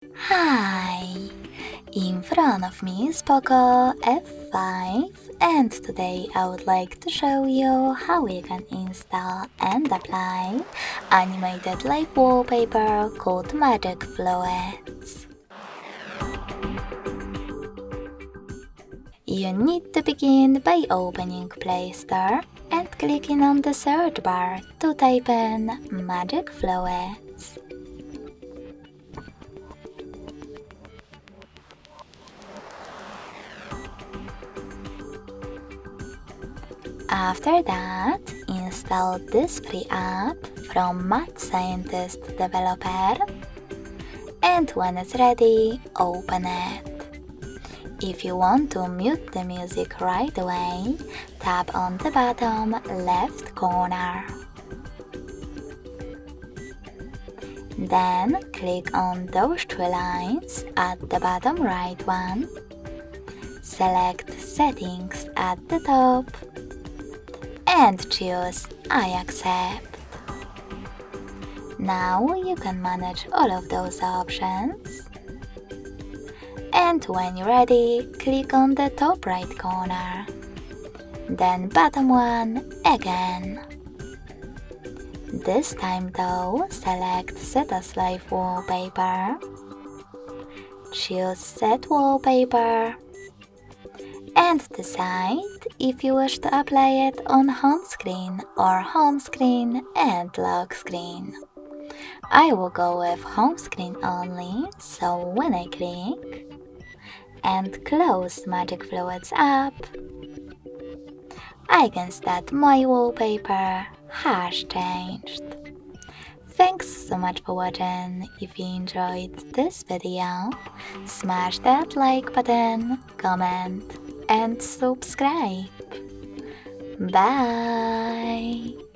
Hi! In front of me is Poco F5 and today I would like to show you how you can install and apply animated live wallpaper called Magic Fluids. You need to begin by opening Play Store and clicking on the search bar to type in Magic Fluids. After that, install this free app from Mad Scientist Developer, and when it's ready, open it. If you want to mute the music right away, tap on the bottom left corner. Then click on those three lines at the bottom right one. Select Settings at the top and choose I accept. Now you can manage all of those options. And when you're ready, click on the top right corner. Then bottom one again. This time though, select Set as Live Wallpaper. Choose Set Wallpaper. And decide if you wish to apply it on home screen or home screen and lock screen. I will go with home screen only, so when I click and close Magic Fluids app, I can start my wallpaper has changed. Thanks so much for watching. If you enjoyed this video, smash that like button, comment and subscribe. Bye!